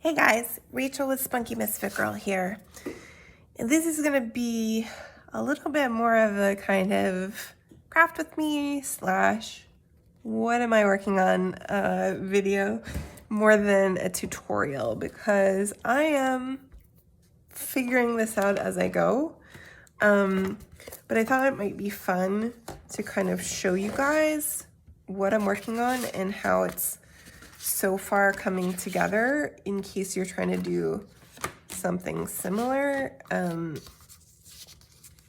Hey guys, Rachel with Spunky Misfit Girl here. And this is going to be a little bit more of a kind of craft with me / what am I working on video more than a tutorial, because I am figuring this out as I go. But I thought it might be fun to kind of show you guys what I'm working on and how it's so far coming together in case you're trying to do something similar.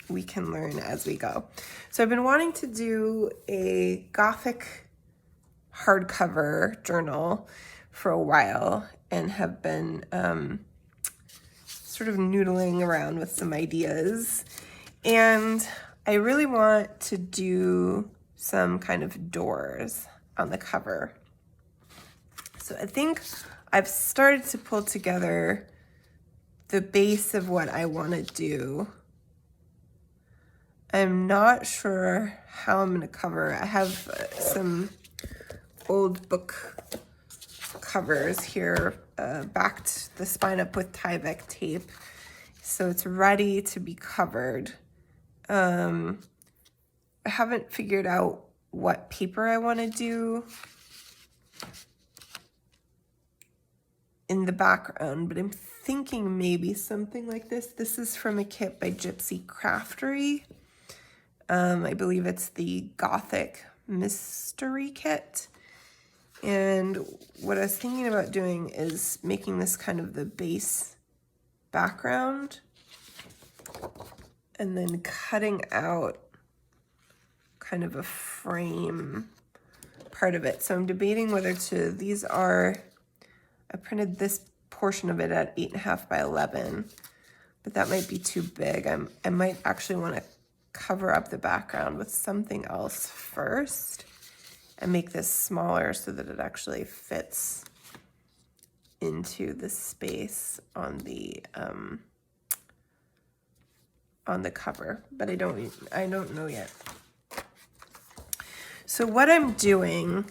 We can learn as we go. So I've been wanting to do a Gothic hardcover journal for a while and have been sort of noodling around with some ideas. And I really want to do some kind of doors on the cover. So I think I've started to pull together the base of what I want to do. I'm not sure how I'm going to cover. I have some old book covers here, backed the spine up with Tyvek tape, so it's ready to be covered. I haven't figured out what paper I want to do in the background, but I'm thinking maybe something like this. This is from a kit by Gypsy Craftery. I believe it's the Gothic Mystery Kit. And what I was thinking about doing is making this kind of the base background and then cutting out kind of a frame part of it. So I'm debating whether to, I printed this portion of it at 8.5 by 11, but that might be too big. I might actually want to cover up the background with something else first and make this smaller so that it actually fits into the space on the cover, but I don't know yet. So what I'm doing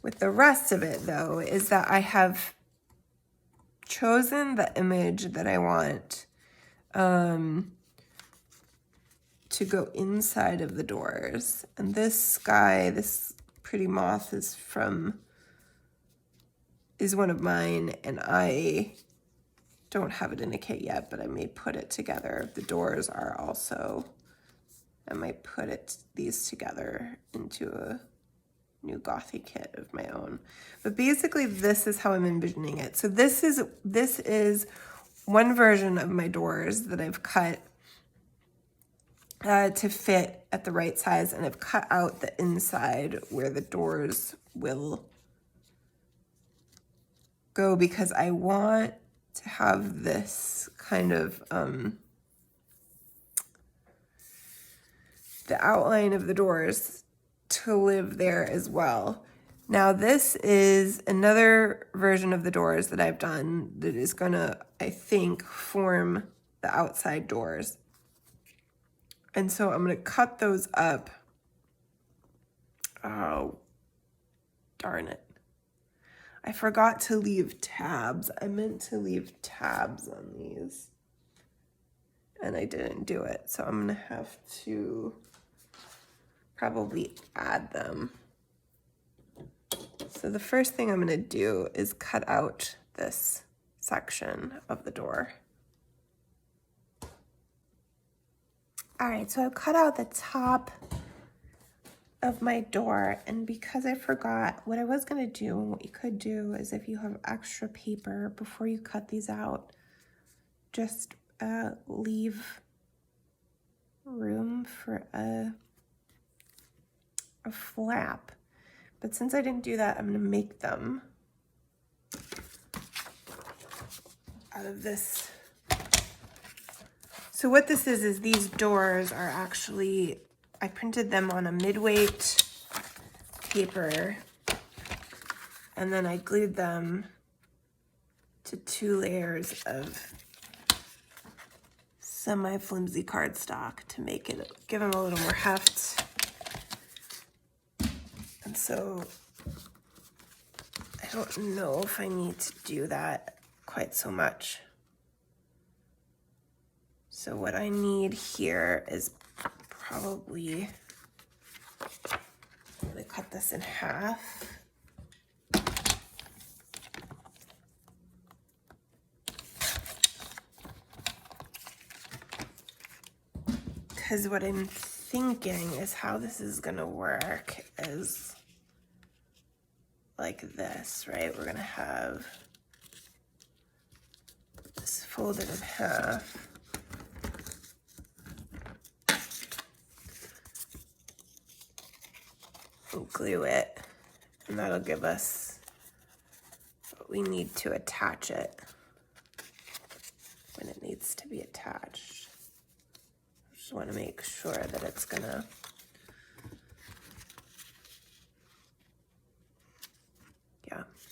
with the rest of it, though, is that I have chosen the image that I want to go inside of the doors. And this guy, this pretty moth, is one of mine, and I don't have it in a kit yet, but I may put it together. The doors are also, I might put these together into a new Gothic kit of my own. But basically this is how I'm envisioning it. So this is one version of my doors that I've cut to fit at the right size, and I've cut out the inside where the doors will go, because I want to have this kind of the outline of the doors to live there as well. Now this is another version of the doors that I've done that is gonna, I think, form the outside doors. And so I'm gonna cut those up. Oh, darn it. I forgot to leave tabs. I meant to leave tabs on these, and I didn't do it. So I'm gonna have to probably add them. So the first thing I'm gonna do is cut out this section of the door. All right, so I've cut out the top of my door, and because I forgot, what I was gonna do, and what you could do, is if you have extra paper before you cut these out, just leave room for a flap. But since I didn't do that, I'm gonna make them out of this. So what this is these doors are actually, I printed them on a mid-weight paper, and then I glued them to 2 layers of semi-flimsy cardstock to make it, give them a little more heft. And so I don't know if I need to do that quite so much. So what I need here is probably, I'm gonna cut this in half. Because what I'm thinking is how this is gonna work is like this, right? We're gonna have this folded in half. We'll glue it, and that'll give us what we need to attach it when it needs to be attached. Just want to make sure that it's gonna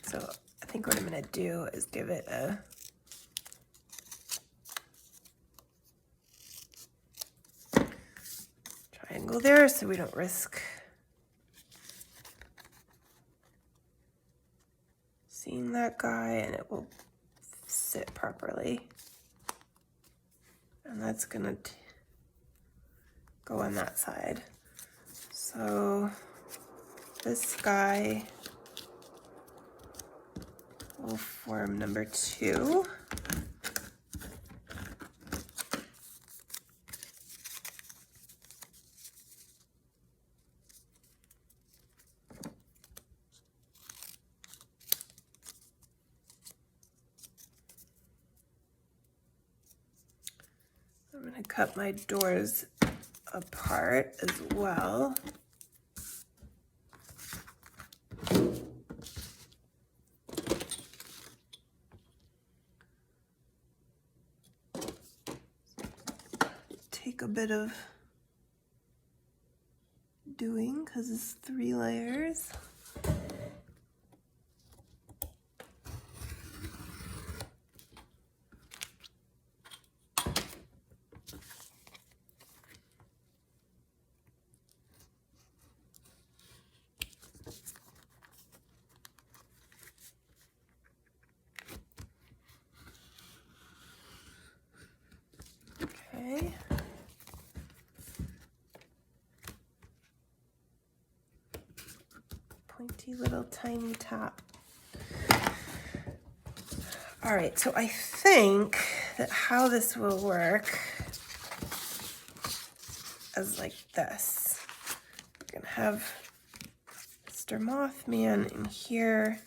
so I think what I'm gonna do is give it a triangle there so we don't risk seeing that guy, and it will sit properly. And that's gonna go on that side. So this guy will form number 2. I'm going to cut my doors apart as well. Take a bit of doing because it's 3 layers. Okay. Pointy little tiny top. All right, so I think that how this will work is like this. We're gonna have Mr. Mothman in here.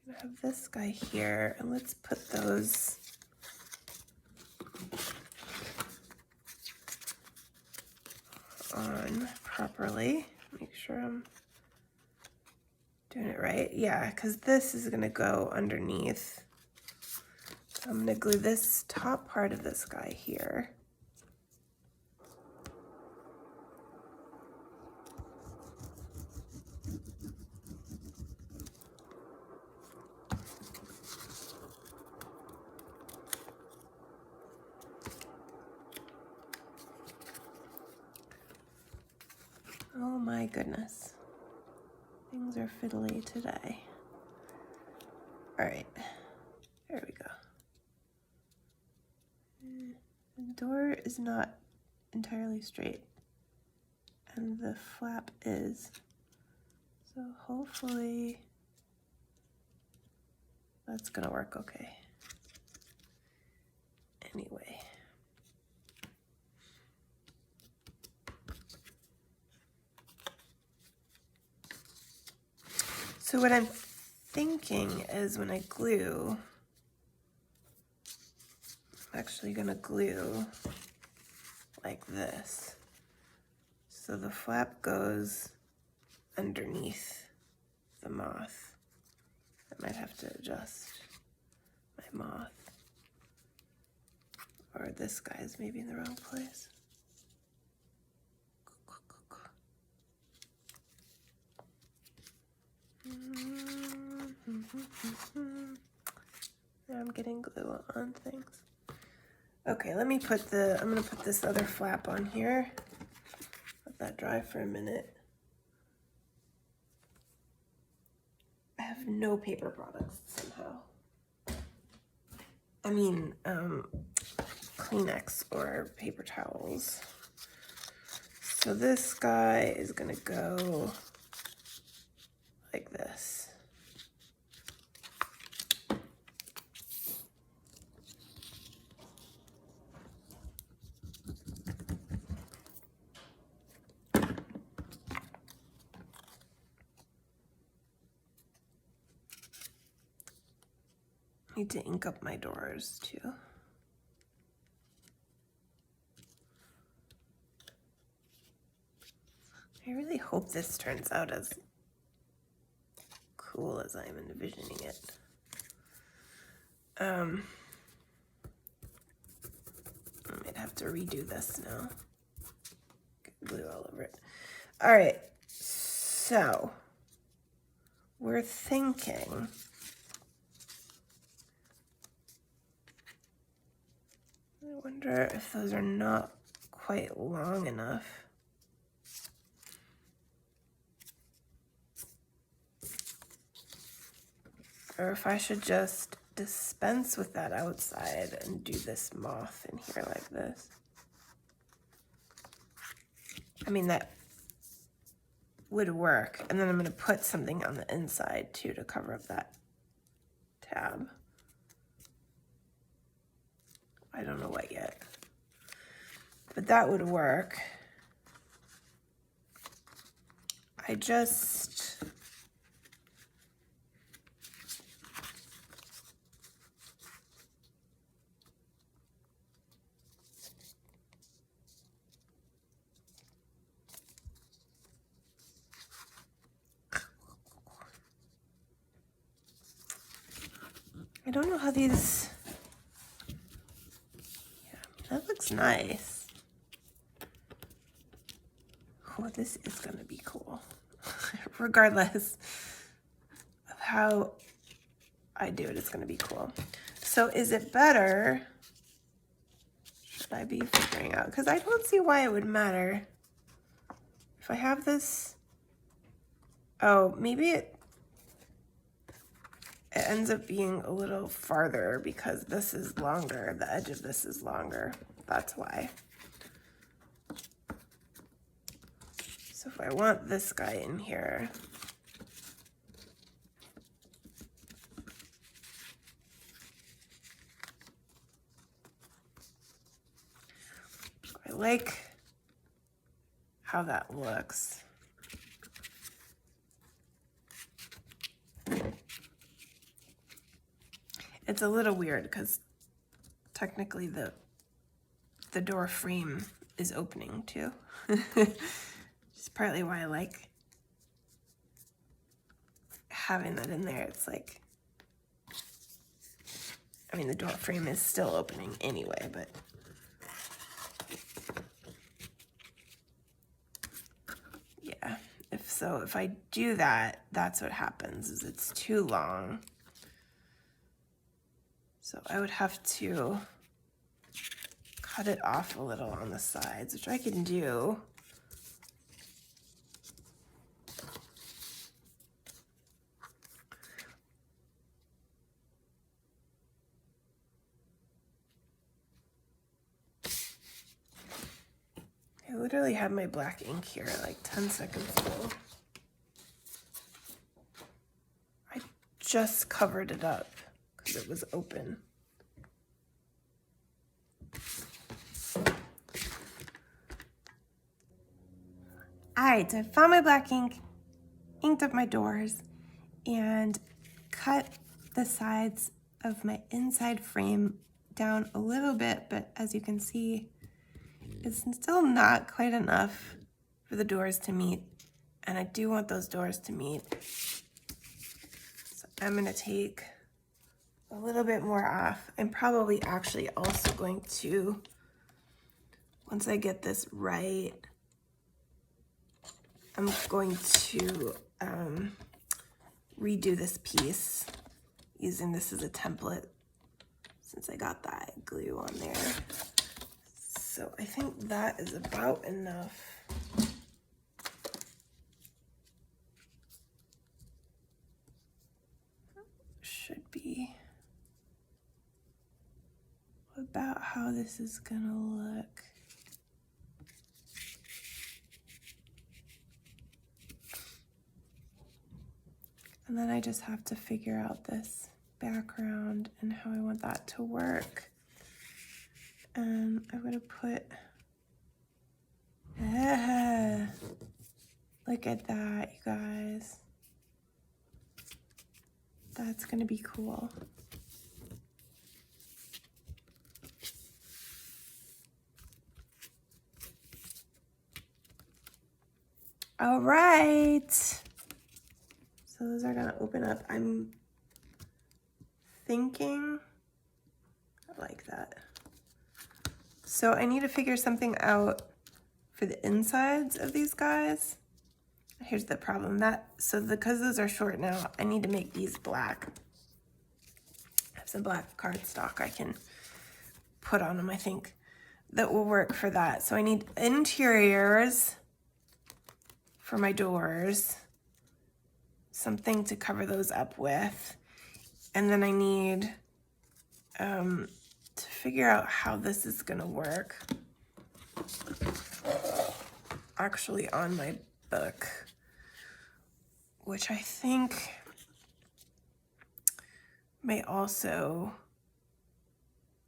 We're gonna have this guy here, and let's put those on properly. Make sure I'm doing it right. Yeah, because this is gonna go underneath. So I'm gonna glue this top part of this guy here. Oh my goodness. Things are fiddly today. All right, there we go. The door is not entirely straight, and the flap is. So hopefully that's gonna work okay. Anyway. So what I'm thinking is when I glue, I'm actually gonna glue like this. So the flap goes underneath the moth. I might have to adjust my moth. Or this guy's maybe in the wrong place. Now I'm getting glue on things. Okay, let me put I'm gonna put this other flap on here. Let that dry for a minute. I have no paper products somehow. Kleenex or paper towels. So this guy is gonna go like this. Need to ink up my doors too. I really hope this turns out as cool as I'm envisioning it. I might have to redo this now. Get glue all over it. All right, so we're thinking I wonder if those are not quite long enough. Or if I should just dispense with that outside and do this moth in here like this. I mean, that would work. And then I'm gonna put something on the inside too to cover up that tab. I don't know what yet, but that would work. I don't know how these, yeah, that looks nice. Oh, this is gonna be cool, regardless of how I do it, it's gonna be cool. So is it better, should I be figuring out, because I don't see why it would matter if I have this. Oh, maybe it ends up being a little farther because this is longer, the edge of this is longer, that's why. So if I want this guy in here, I like how that looks. It's a little weird because technically the door frame is opening too. It's partly why I like having that in there. It's like, I mean, the door frame is still opening anyway, but yeah, if I do that, that's what happens, is it's too long. So I would have to cut it off a little on the sides, which I can do. I literally had my black ink here like 10 seconds ago. I just covered it up because it was open. All right, so I found my black ink, inked up my doors, and cut the sides of my inside frame down a little bit, but as you can see, it's still not quite enough for the doors to meet, and I do want those doors to meet. So I'm gonna take a little bit more off. I'm probably actually also going to, once I get this right, I'm going to redo this piece using this as a template since I got that glue on there. So I think that is about enough. Should be. how this is gonna look. And then I just have to figure out this background and how I want that to work. And I'm gonna put, look at that, you guys. That's gonna be cool. All right. So those are gonna open up. I'm thinking, I like that. So I need to figure something out for the insides of these guys. Here's the problem, because those are short now, I need to make these black. I have some black cardstock I can put on them, I think, that will work for that. So I need interiors for my doors, something to cover those up with. And then I need to figure out how this is gonna work actually on my book, which I think I may also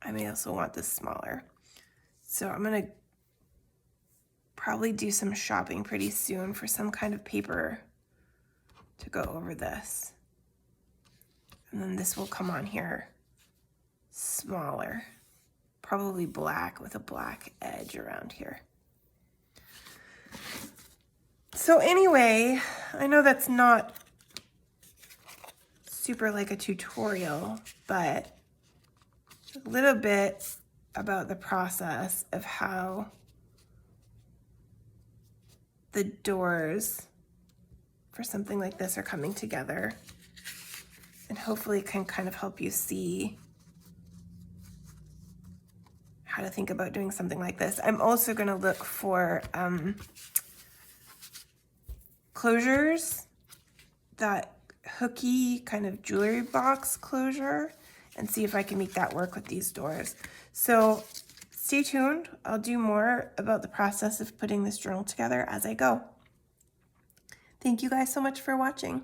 want this smaller. So I'm gonna probably do some shopping pretty soon for some kind of paper to go over this. And then this will come on here smaller, probably black with a black edge around here. So anyway, I know that's not super like a tutorial, but a little bit about the process of how the doors for something like this are coming together, and hopefully can kind of help you see how to think about doing something like this. I'm also going to look for closures, that hooky kind of jewelry box closure, and see if I can make that work with these doors. So stay tuned. I'll do more about the process of putting this journal together as I go. Thank you guys so much for watching.